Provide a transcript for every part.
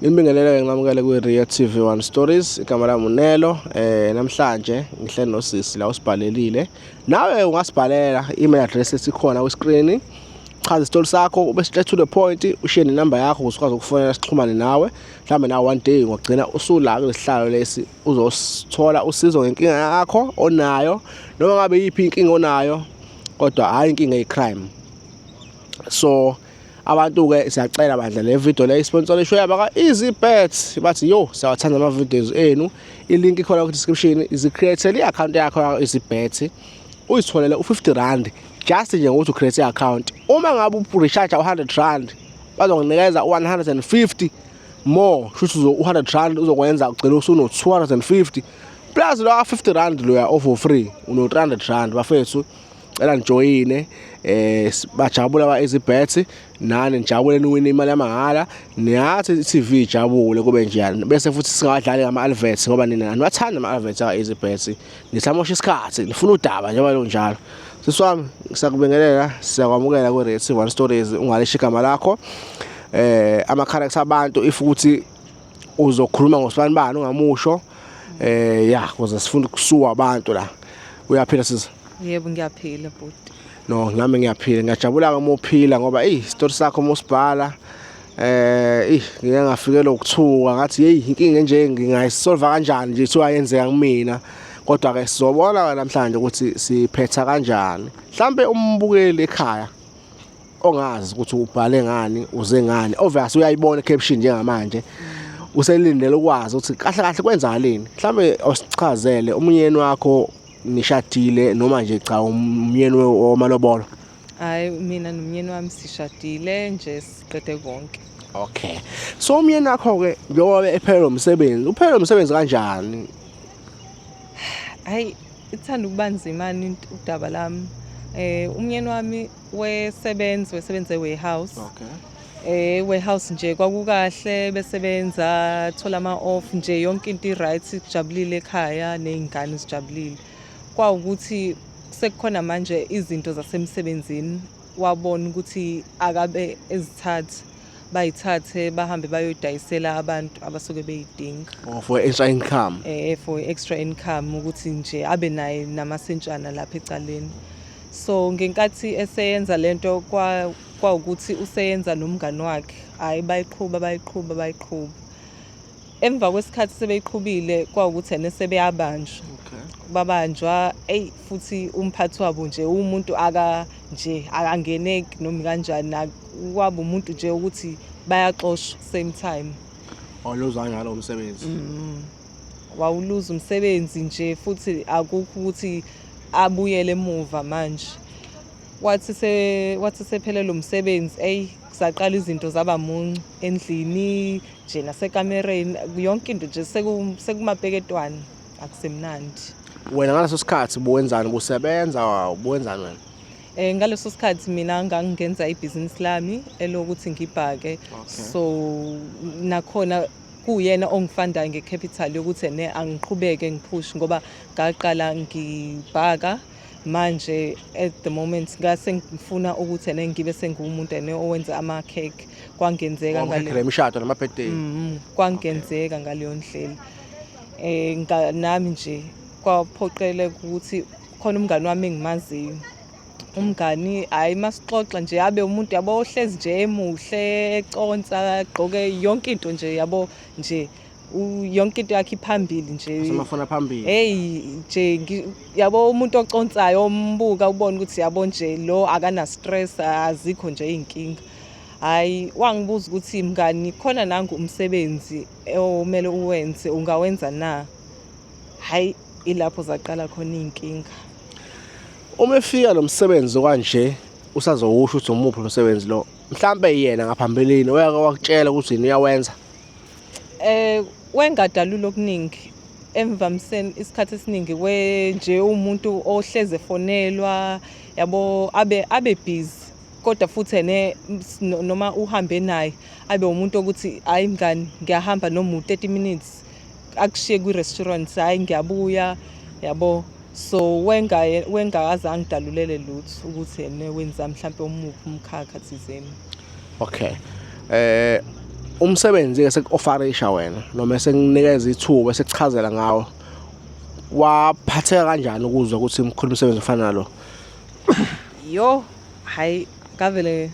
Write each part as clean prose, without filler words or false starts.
Ngibingelele ngamukele kwi-Rio TV1 Stories, igama lami uNelo. Namhlanje ngihleli nosisi la usibhalelile. Nawe ungasibhalela email address esikhona ku-screen. Chaza isitori sakho ube straight to the point, ushare nenamba yakho ukuze ukwazi ukufonela sixhumane nawe. Mhlambe na one day ngokugcina usula kulesihlalo lesi uzosithola usizo ngenkinga yakho onayo, noma ngabe yiphi inkinga onayo, kodwa hayi inkinga ye-crime. So abantu ke siyacela bandla le video le sponsorship yaba EasyBet, bathi yo siyawathanda ama videos enu. I-link ikhona ku description. Create i-account yakho EasyBet, uyitholele u50 just nje ngokuthi ucreate i-account. Uma ngabe u-recharge u100 bazokunikeza u150 more, kusho u100 uzokwenza ugcina usuno 250 plus lo 50 lo ya for free uno 300 bafethu. Cela nijoyine bajabula ba-EasyBet, nani nijabule niwine imali yamahhala, niyathi i-TV ijabule kube njani. Bese futhi singadlali ngama-adverts ngoba nina aniwathanda ama-adverts aka-EasyBet, nithamosha isikhathi, nifuna udaba njalo njalo. Sisi wami ngisakubingelela, siyakwamukela kwi-Rio TV1 Stories. Ungalisho igama lakho, ama-character abantu if ukuthi uzokhuluma ngosibani bani ungamusho, ukuze sifune ukusuwa abantu la. Uyaphila sisi? Yebo ngiyaphila bhuti. No, nami ngiyaphila. Ngiyajabula uma uphila ngoba isitori sakho musibhala ngike ngafikelwa ukuthuka ngathi hey inkinga nje ngingayisolve kanjani nje thiwa yenzeka kumina, kodwa ke sizobona namhlanje ukuthi siphetha kanjani. Mhlambe umbukeli ekhaya ongazi ukuthi ubhale ngani uze ngani, obviously uyayibona caption njengamanje, uselindele ukwazi ukuthi kahle kahle kwenzakaleni. Mhlambe usichazele umyeni wakho nishadile noma nje cha umyeni womalobolo? Hayi, mina nomyeni wami sishadile nje siqede konke. Okay. So umyeni wakho ke njengoba ephela umsebenzi, uphela umsebenzi kanjani? Hayi, ithanda ukuba nzimani udaba lami. Umyeni wami wesebenza e-warehouse. Okay. Warehouse nje kwakukahle, besebenza thola ama-off nje, yonke into i-right, kujabulile ekhaya nezingane zijabulile. Kwawukuthi sekukhona manje izinto zasemsebenzini, wabona ukuthi akabe bayithathe bahambe bayoyidayisela abantu abasuke beyidinga. For extra income. For extra income, ukuthi nje abe naye namasentshana lapha ecaleni. So ngenkathi eseyenza lento kwawukuthi useyenza nomngani wakhe, hayi bayiqhuba. Emva kwesikhathi sebeyiqhubile kwawukuthi ene sebeyabanjwa. Babanjwa futhi umphathi wabo nje umuntu akangeneki noma kanjani, kwaba umuntu nje ukuthi bayaxoshwa same time. Wawuluza ngalo umsebenzi. Wawuluza umsebenzi nje futhi akukho ukuthi abuyele emuva manje. Wathi sephelele umsebenzi kusaqala izinto zaba muncu endlini nje nasekamereni, yonke into nje sekumabheketwana, akusemnandi. Wena ngaleso sikhathi buwenzani, busebenza ubuwenzani wena? Ngaleso sikhathi mina ngangenza ibhizinisi lami elokuthi ngibhake. So nakhona kuyena ongifandayo ngecapital yokuthi angiqhubeke ngipush ngoba ngaqala ngibhaka. Manje at the moment ngase ngifuna ukuthi ngibe sengumuntu owenza ama-cake. Kwangenzeka imishado nama-birthday. Kwangenzeka ngaleyo ndlela. Nami nje kwaphoqele ukuthi khona umngani wami engimaziyo. Umngani hayi masixoxa nje abe umuntu yabo ohlezi nje emuhle, econsa, egqoke yonke into nje yabo nje yonke into yakhe phambili nje. Semafona phambili. Nje yabo umuntu oconsayo ombuka ubona ukuthi yabo nje lo akana stress, azikho nje inkinga. Hayi, wangibuza ukuthi mngani khona nangu umsebenzi omele uwenze, ungawenza na? Hayi, ilapho zaqala khona inkinga. Uma efika lo msebenzi kanje usazowusho ukuthi umuphi umsebenzi lo, mhlambe yena ngaphambilini wakutshela ukuthi yini uyawenza? Wengadalula okuningi emvamseni, isikhathi esiningi nje umuntu ohleze fonelwa yabo abe busy, kodwa futhi noma uhambe naye abe umuntu ukuthi hayi mngani ngiyahamba noma 30 minutes akushiye kwi-restaurant, hayi ngiyabuya yabo. So wengaze angidalulele lutho ukuthi wenza mhlambe umuphi umkhakha thizeni. Okay. umsebenzi esekuofarisha wena noma esekunikeza ithuba esekuchazela ngawo waphatheka kanjani ukuzwa ukuthi mkhulu umsebenzi ofana nalo? Yo, hayi ngavele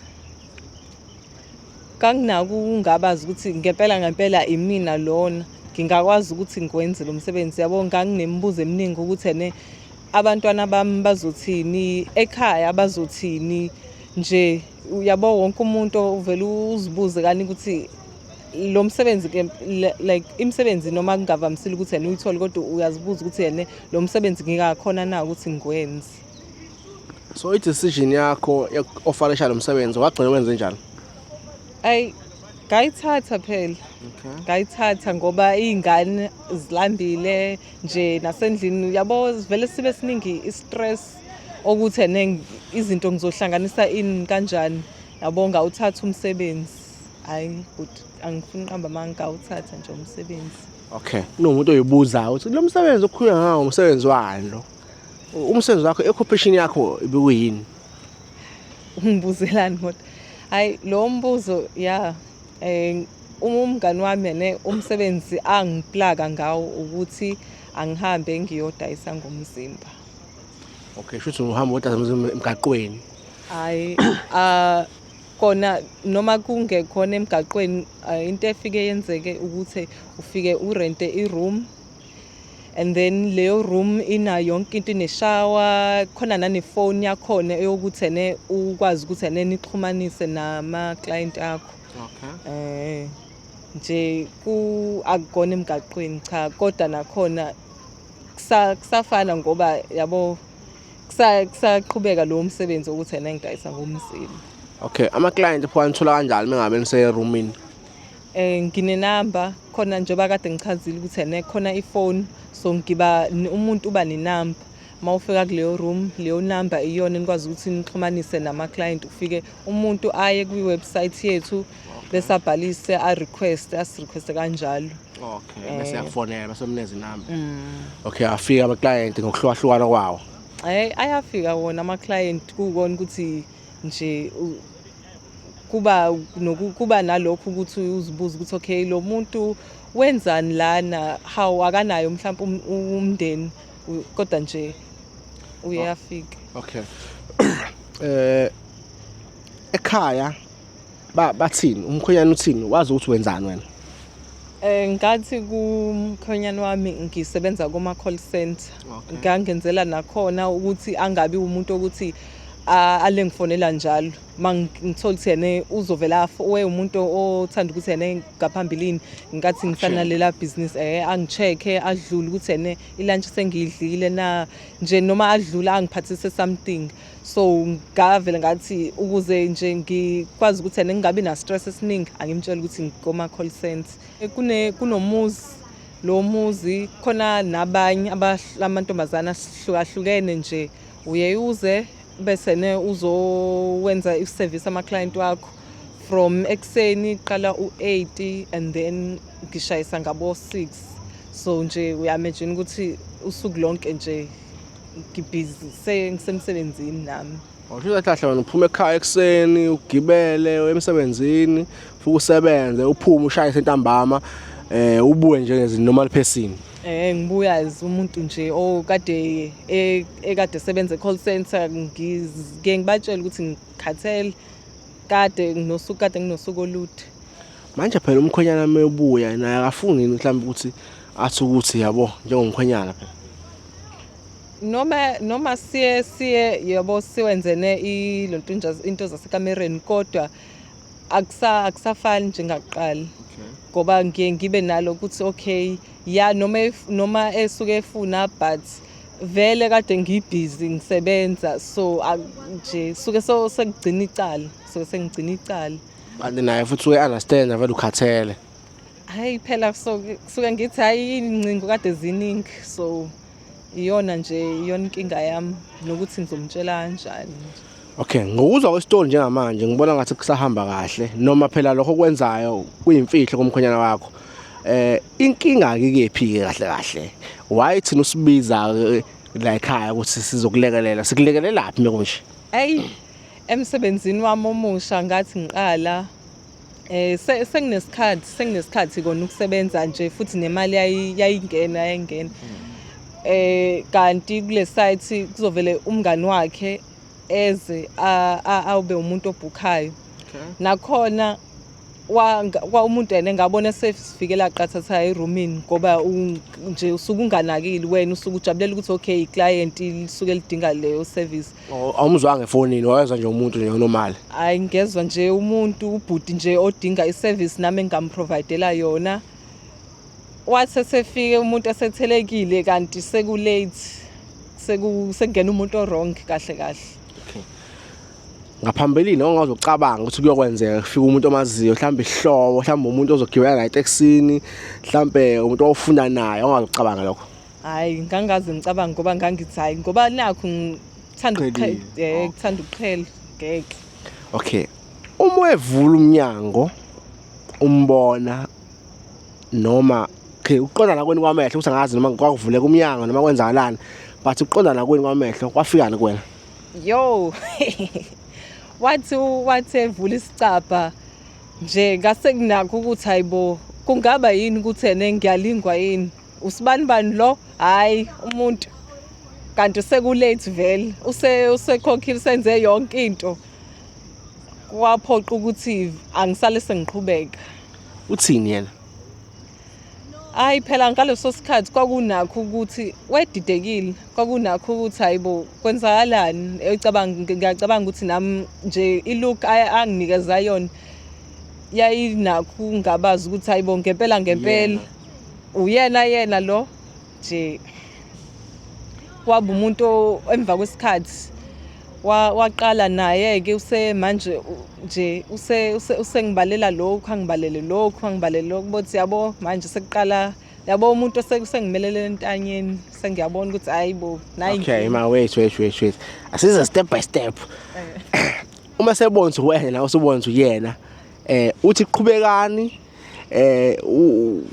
kanginako ungabazi ukuthi ngempela imina lona ngingakwazi ukuthi ngikwenze lo msebenzi yabo. Nganginemibuzo eminingi ukuthi abantwana bami bazothini, ekhaya bazothini nje, uyabo wonke umuntu uvela uzibuze kani ukuthi lo msebenzi like imisebenzi noma kungavamisile ukuthi uyithole, kodwa uyazibuza ukuthi lo msebenzi ngikakhona na ukuthi ngikwenze. So i-decision yakho yokuofarisha lo msebenzi wagcina wenze njani? Ayi ngayithatha phela. Ngayithatha ngoba iy'ngane zilambile nje nasendlini, yabo vele sibe siningi i-stress ukuthi izinto ngizohlanganisa ini kanjani, yabo ngawuthatha umsebenzi. Hayi good, angifuni uqamba ngawuthatha nje umsebenzi. Okay, kunomuntu oyibuzayo ukuthi lo msebenzi okhulunywa ngawo umsebenzi wani lo? Umsebenzi wakho, i-occupation yakho ibikuyini? Ungibuzelani kodwa? Hayi lo mbuzo umngani wami umsebenzi angiplaka ngawo ukuthi angihambe ngiyodayisa ngomzimba. Okay, shuthi uhamba udayisa emgaqweni. Hayi kona noma kungekhona emgaqweni, into efike yenzeke ukuthi ufike urente i-room and then leyo room inayo yonke into, ineshower, khona nanefoni yakhona eyokuthi ukwazi ukuthi nixhumanise nama-client akho. Okay. Nje akukona emgaqweni cha, kodwa nakhona kusafana ngoba yabo kusaqhubeka lo msebenzi ukuthi ngidayisa ngomzimba. Okay, ama-client phanithola kanjani mengabe niserumini? Nginenamba khona njengoba kade ngichazile ukuthi khona ifoni, so ngiba umuntu uba nenamba. Mawufika kuleyo room, leyo number iyona nikwazi ukuthi nixhumanise nama-client. Ufike umuntu aye kwi-website yethu bese abhalise asi-request kanjalo. Okay, bese yakufonela bese umnikeza inamba. Okay, afika ama-client ngokuhlukahlukana kwawo. Ayafika wona ama-client kukona ukuthi nje kuba nalokho ukuthi uzibuza ukuthi okay lo muntu wenzani lana, how akanayo mhlawumbe umndeni, kodwa nje uyafika. Okay. Ekhaya bathini, umkhonyana uthini, wazi ukuthi wenzani wena? Ngathi kumkhonyana wami ngisebenza kuma-call center. Ngangenzela nakhona ukuthi angabi umuntu ukuthi ale ngifonela njalo mangithola ukuthi uzovela umuntu othanda ukuthi ngaphambilini ngathi ngifanalela business angicheck-e adlule ukuthi ilunch sengiyidlile na, nje noma adlula angiphathise something. So ngavela ngathi ukuze nje ngikwazi ukuthi ngingabi na stress esiningi, angimtshela ukuthi ngikoma-call center. Kunomuzi, lo muzi khona nabanye amantombazana ahlukahlukene nje, uze bese uzowenza i-service ama-client wakho from ekuseni qala u-8 and then ngishayisa ngabo-6. So nje uyamagine ukuthi usuku lonke nje ngibhizi ngisemsebenzini nami. Usho kahle wena uphuma ekhaya ekuseni, ugibele emsebenzini, futhi usebenze, uphume ushayise entambama, ubuye nje normal person. Ngibuya umuntu nje okade ekade sebenza e-call center, ngibatshela ukuthi ngikhathele, kade nginosuku olude. Manje phela umkhonyana mebuya naye akafuni mhlawumbe ukuthi athi ukuthi yabo njengomkhonyana phela. Noma siye yabo siwenzene into zasekamereni, kodwa akusafani njengakuqala. Ngoba ngibe nalo ukuthi okay noma esuke efuna, but vele kade ngibhizi ngisebenza, so nje suke sekugcina icala. Kanti naye futhi uye-understand vele ukhathele. Hayi phela suke ngithi hayi ingcingo kade ziningi, so iyona inkinga yami nokuthi ngizomtshela kanjani. Okay, ngokuzwa kwesitori njengamanje ngibona ngathi kusahamba kahle noma phela lokho kwenzayo kuyimfihlo komkhonyana wakho. Inkinga kephi kahle why thina usibiza la ekhaya ukuthi sizokulekelela, sikulekelelaphi mekunje? Emsebenzini wami omusha ngathi ngiqala senginesikhathi kona ukusebenza nje futhi nemali yayingena. Kanti kule site kuzovele umngani wakhe eze awube umuntu obhukhayo. Nakhona umuntu yena ngabona sesifikela qathatha erumini ngoba nje usuke unganakile wena usuke ujabulela ukuthi okay iclient lisuke lidinga leyo service. Awumzwanga efonini wayezwa nje umuntu nje normal. Hayi ngezwe nje umuntu ubhudi nje odinga iservice nami engamprovidela yona. Wathi sefike umuntu asethelekile kanti sekulate sekungena umuntu wrong kahle. Ngaphambilini ongazocabanga ukuthi kuyokwenzeka kufika umuntu omaziyo mhlawumbe ihlobo mhlawumbe umuntu ozogibela naye eTexini mhlawumbe umuntu ofunda naye ongazocabanga lokho. Hayi ngangaze ngicabanga ngoba ngangithi hayi ngoba nakho ngithanda ukuqhela ngeke. Okay. Uma evula umnyango umbona noma uqondana kweni kwamehlo ukuthi angazi noma kwakuvuleka umnyango noma kwenzakalani but uqondana kweni kwamehlo kwafikana kuwena. Yo. Wathi evula isicabha nje ngase kunakho ukuthi hayibo kungaba yini ukuthi ene ngiyalingwa yini usibani lo hayi umuntu kanti sekulate vele usekhokhile senze yonke into kwaphoqa ukuthi angisale sengiqhubeka. Uthini yena? Hayi phela ngaleso sikhathi kwakunakho ukuthi wedidekile kwakunakho ukuthi hayibo kwenzakalani ngiyacabanga ukuthi nami nje ilook anginikeza yona yayinakho ungabazi ukuthi hayibo ngempela uyena lo nje waba umuntu emva kwesikhathi waqala naye ke manje nje usengibalela lokho angibalele lokho bothi yabo manje sekuqala yabo umuntu osengimelele entanyeni sengiyabona ukuthi hayibo nayi. Okay ma wait asize step by step. Uma sebonza wena usubonza uyena uthi qhubekani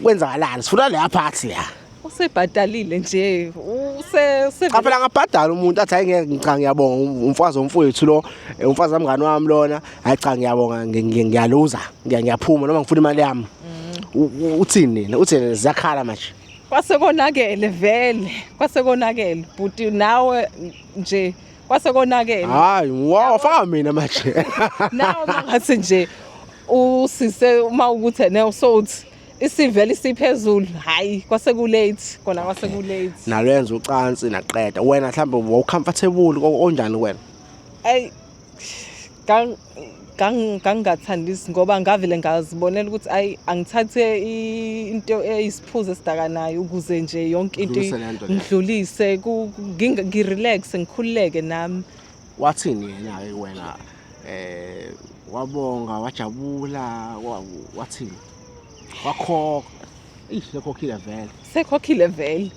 kwenzakalani sifuna le part la usebhadalile nje phela ngabhadala umuntu athi hayi cha ngiyabonga umfazi womfowethu lo umfazi wamngani wami lona hayi cha ngiyabonga ngiyaluza ngiyaphuma noma ngifuna imali yami. Uthini nina uthini ziyakhala manje kwasekonakele vele kwasekonakele but nawe nje kwasekonakele hayi wafaka mina manje nawe mangathi nje usise uma ukuthi ene usothi isivele isiphezulu hayi kwasekulate kona kwasekulate nalwenza ucansi naqeda wena mhlambe wawucomfortable onjani wena? Ay ngangathandisi ngoba ngavele ngazibonela ukuthi ayi angithathe into eyisiphuzo esidakanayo ukuze nje yonke into ngidlulise ngirelax ngikhululeke nami. Wathini yena ke wena wabonga wajabula wathini? Wakhokha sekhokhile vele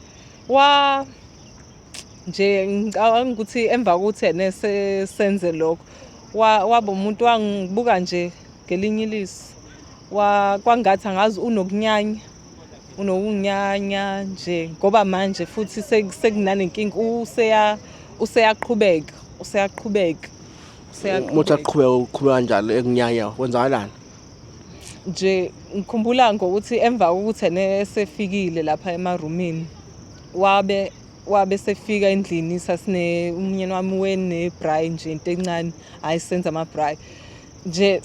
nje ngicabanga ukuthi emva kokuthi ene senze lokho waba umuntu wangibuka nje ngelinye ilisi kwangathi angazi unokunyanya nje ngoba manje futhi sekunanenkinga useyaqhubeka umuntu aqhubeka kanjalo ekunyanya kwenzakalani? Nje ngikhumbula ngokuthi emva kokuthi ene sefikile lapha emarumini wabe sefika endlini sasine umnyeni wami wenebrayi nje into encane ayisenza amabrayi nje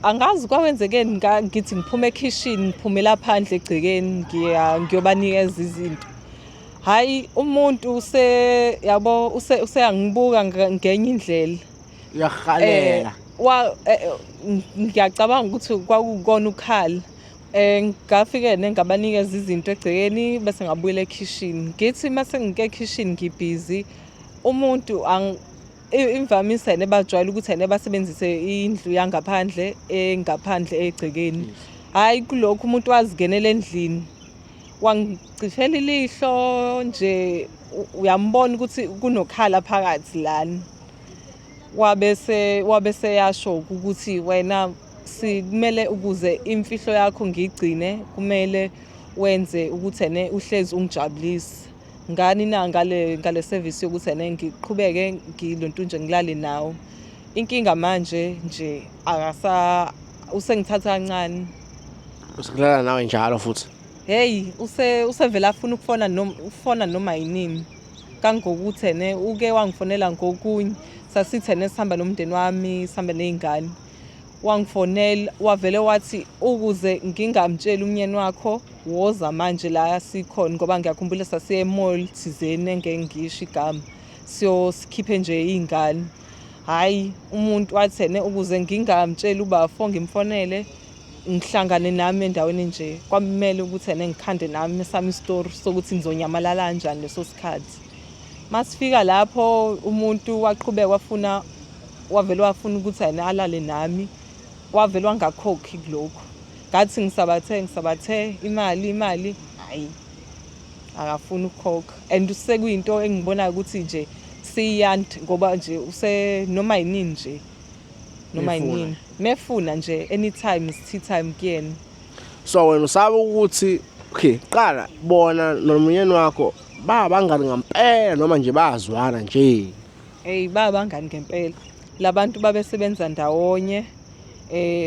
angazi kwawenzekeni ngithi ngiphume ekitchen ngiphumela phandle egcekeni ngiyobanikeza izinto hayi umuntu yabo useyangibuka ngenye indlela uyahalela ngiyacabanga ukuthi kwakukona ukhala ngafike ngabanikeza izinto egcekeni bese ngabuyela ekitchen ngithi mase ngike ekitchen ngibhizi umuntu imvamisa ene bajwayela ukuthi ene basebenzise indlu yangaphandle engaphandle egcekeni hayi kulokho umuntu wazingenela endlini wangicifela ilihlo nje uyambona ukuthi kunokhala phakathi lana wabese yasho ukuthi wena sikumele ukuze imfihlo yakho ngigcine kumele wenze ukuthi ene uhlezi ungijabulise ngani na ngale service yokuthi ene ngiqhubeke ngilonto nje ngilale nawo inkinga manje nje usengithatha kancane. Usikulala nawe njalo futhi. Hey, usevela afuna ufona noma yinini. Kangokuthi uke wangifonela ngokunye. Sasithe sihamba nomndeni wami, sihambe nezingane. Wangifonela, wavele wathi ukuze ngingamtsheli umnyeni wakho, woza manje la sikhona ngoba ngiyakhumbula sasiye e-mall thizeni engengisho igama. Sikhiphe nje izingane. Hayi, umuntu wathi ukuze ngingamtsheli ubafo ngimfonele ngihlangane nami endaweni nje. Kwamele ukuthi ngikhande nami sami story sokuthi ngizonyamalala kanjani leso sikhathi. Masifika lapho umuntu waqhubeka wavele wafuna ukuthi alale nami. Wavele wangakhokhi kulokho. Ngathi ngisabathe imali. Hayi. Akafuni ukukhokha. And sekuyinto engibona ukuthi nje siyandi ngoba nje noma yinini nje. Noma yinini. Mefuna nje anytime is tea time kuyena. So wena usaba ukuthi okay, qala bona nomnyeni wakho bangani ngempela noma nje bazwana nje. Hey, bangani ngempela. Labantu babesebenza ndawonye.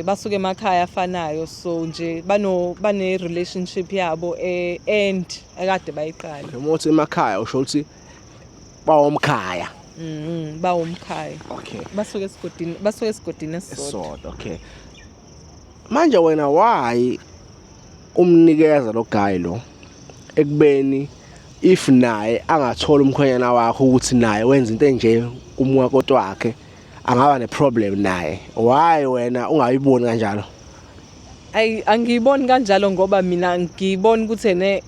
Basuke emakhaya afanayo so nje bane relationship yabo end akade bayiqala. Emothi emakhaya usho ukuthi bawomkhaya. Bawomkhaya. Okay. Basuke esigodini esisodwa. Okay. Manje wena why umnikeza lo guy lo ekubeni if naye angathola umkhwenyana wakho ukuthi naye wenza into enje kumwakoto wakhe angaba neproblem naye. Why wena ungayiboni kanjalo? Angiyiboni kanjalo ngoba mina ngiyibona ukuthi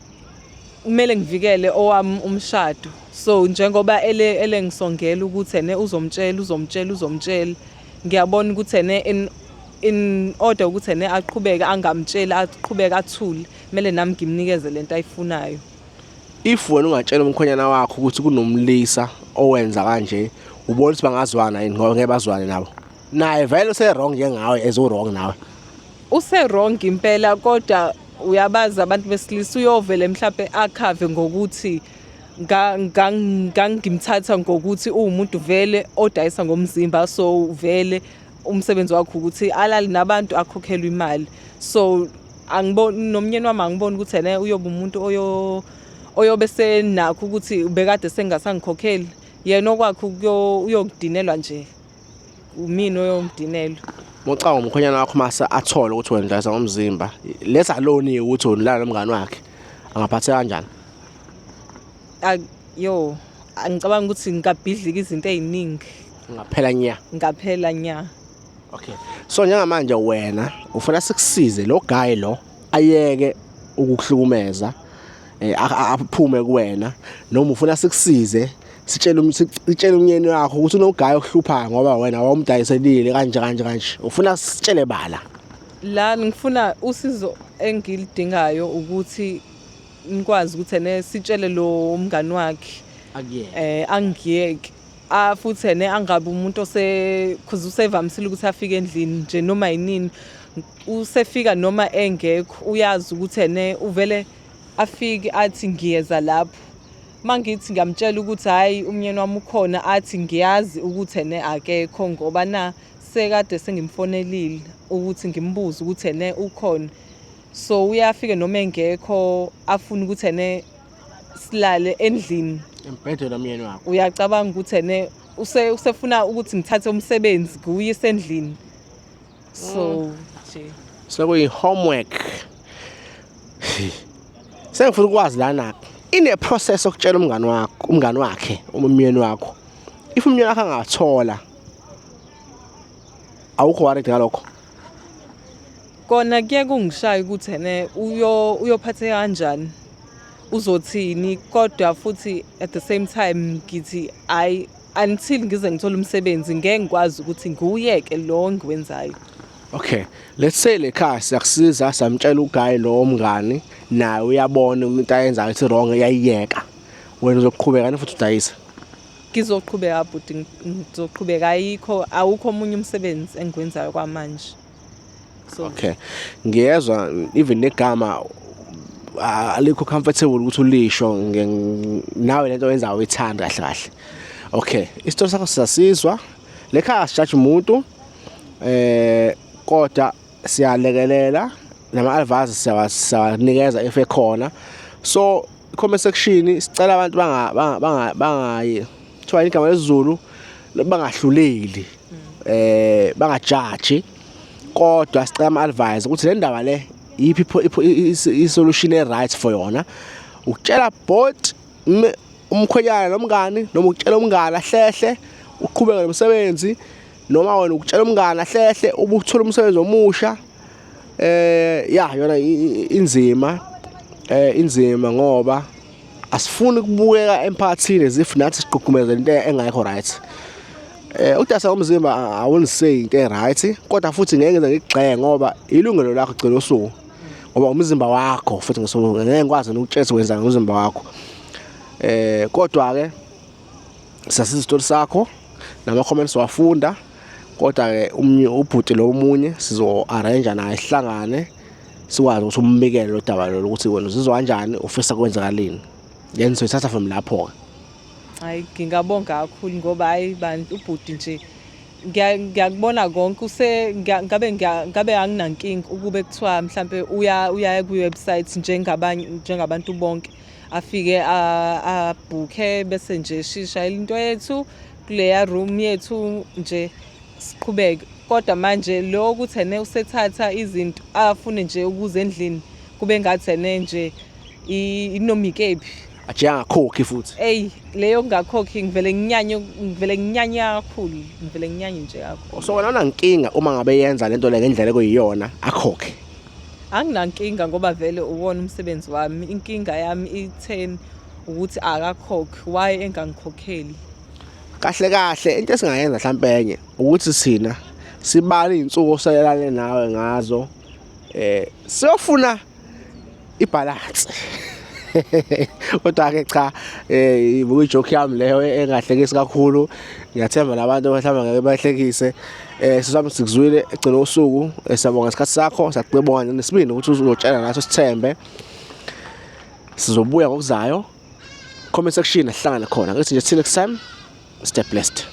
kumele ngivikele owami umshado. So njengoba ngisongela ukuthi uzomtshela. Ngiyabona ukuthi in order ukuthi aqhubeke angamtsheli aqhubeke athule. Kumele nami ngimnikeze lento ayifunayo. If wena ungatshela umkhwenyana wakho ukuthi kunomlisa owenza kanje, ubona ukuthi bangazwana yini ngoba ngeke bazwane nabo. Naye vele wrong njengawe wrong nawe. Wrong impela kodwa uyabaza abantu besilisa uyovele mhlawumbe akhave ngokuthi ngangimthatha ngokuthi umuntu vele odayisa ngomzimba so vele umsebenzi wakho ukuthi alali nabantu akhokhelwe imali. So angiboni nomnyeni wami angiboni ukuthi uyoba umuntu oyobe senakho ukuthi ubekade sengasangikhokheli. Yena okwakhe uyokudinelwa nje. Umina oyomdinelwa. Mocanga umkhwenyana wakho mase athola ukuthi wena udayisa ngomzimba. Let's alone ukuthi unilala nomngane wakhe. Angaphatheka kanjani? Angicabanga ukuthi ngingabhidlika izinto eziningi. Ngaphela nya. Okay. So njengamanje wena ufuna sikusize lo guy lo ayeke ukukuhlukumeza aphume kuwena noma ufuna sikusize sitshele umnyeni wakho ukuthi unoguy okuhluphayo ngoba wena awumdayiselile kanje. Ufuna sitshele bala. La ngifuna usizo engilidingayo ukuthi ngikwazi ukuthi sitshele lo mngani wakhe angiyeke futhi angabe umuntu cause usevamisile ukuthi afike endlini nje noma yinini usefika noma engekho uyazi ukuthi uvele afike athi ngiyeza lapho mangithi ngamtshela ukuthi hayi umnyeni wami ukhona athi ngiyazi ukuthi akekho ngoba sekade sengimfonelile ukuthi ngimbuze ukuthi ukhona. So uyafika noma engekho afuna ukuthi silale endlini embhedeni nomyeni wakho. Uyacabanga ukuthi usefuna ukuthi ngithathe umsebenzi kuyise endlini. So nje sekuyi homework. Sengifuna ukwazi lana ine process okutshela umngani wakhe umyeni wakho. If umyeni wakhe angathola awukho worried ngalokho. Kona kuye kungishaya ukuthi uyophatheka kanjani. Uzothini kodwa futhi at the same time ngithi until ngize ngithola umsebenzi ngeke ngikwazi ukuthi ngiwuyeke lo ngiwenzayo. Okay, let's say lekhaya siyakusiza samtshela uguy lo mngani naye uyabona into ayenzayo ithi wrong eyayiyeka. Wena uzoqhubeka futhi udayisa. Ngizoqhubeka but ngizoqhubeka awukho omunye umsebenzi engikwenzayo kwamanje. So okay. Ngiyezwa even negama alikho comfortable ukuthi ulisho nawe lento oyenzayo uyithanda kahle. Okay, isitori sakho sisasizwa. Lekhaya sijudge umuntu kodwa siyalekelela nama-advice siyawanikeza if ekhona. So comment section sicela abantu bangayi kuthiwa igama lesiZulu bangahluleli bangajaji, kodwa sicela ama-advice ukuthi le ndaba le yiphi i-solution e-right for yona. Ukutshela both umkhwenyana nomngani, noma ukutshela umngani ahlehle uqhubeke nomsebenzi, noma wena ukutshela umngani ahlehle ubuthola umsebenzi omusha. Yona inzima ngoba asifuni ukubukeka emphakathini as if nathi sigqugqumeza into engekho right. Udasa umzimba awunisay into e-right, kodwa futhi ngeke ngize ngigxeke ngoba ilungelo lakho gcina usuku, ngoba umzimba wakho futhi ngeke ngikwazi ukutshela wenza ngomzimba wakho. Kodwa ke sasiza isitori sakho nama-comments wafunda, kodwa ke ubhuti lo omunye sizo-arrange naye sihlangane sikwazi ukuthi umbikele lo daba lo ukuthi wena uzizwa kanjani, ufisa kwenzakalini. Then soyithatha from lapho-ke. Hayi, ngingabonga kakhulu ngoba hayi bantu ubhuti nje ngiyakubona konke ngabe anginankinga ukube kuthiwa mhlambe uya ku-website njengabantu bonke afike abhukhe bese nje shishayela into yethu kuleya room yethu nje siqhubeke. Kodwa manje lo ukuthi ene usethatha izinto afune nje ukuze endlini kube ngathi ene nje inomikephi Ajangakhokhi futhi. Leyo kungakhokhi ngivele nginyanya kakhulu, ngivele nginyanye nje kakhulu. So wena unankinga uma ngabe yenza lento le ngendlela ekuyiyona akhokhe? Anginankinga ngoba vele uwona umsebenzi wami. Inkinga yami i-10 ukuthi akakhokhi, why engangikhokheli. Kahle into esingayenza mhlambe enye ukuthi sina sibale izinsuku oselelane nawe ngazo, siyofuna ibalance. Kodwa ke cha, ijoke yami leyo engahlekisi kakhulu. Ngiyathemba labantu mhlawumbe ngeke bahlekise. Sizami sikuzwile egcina usuku. Siyabonga isikhathi sakho, siyacibonga nesibindi ukuthi uzotshela naso sithembe. Sizobuya ngokuzayo. Comment section sihlangane khona. Ngithi nje till next time, stay blessed.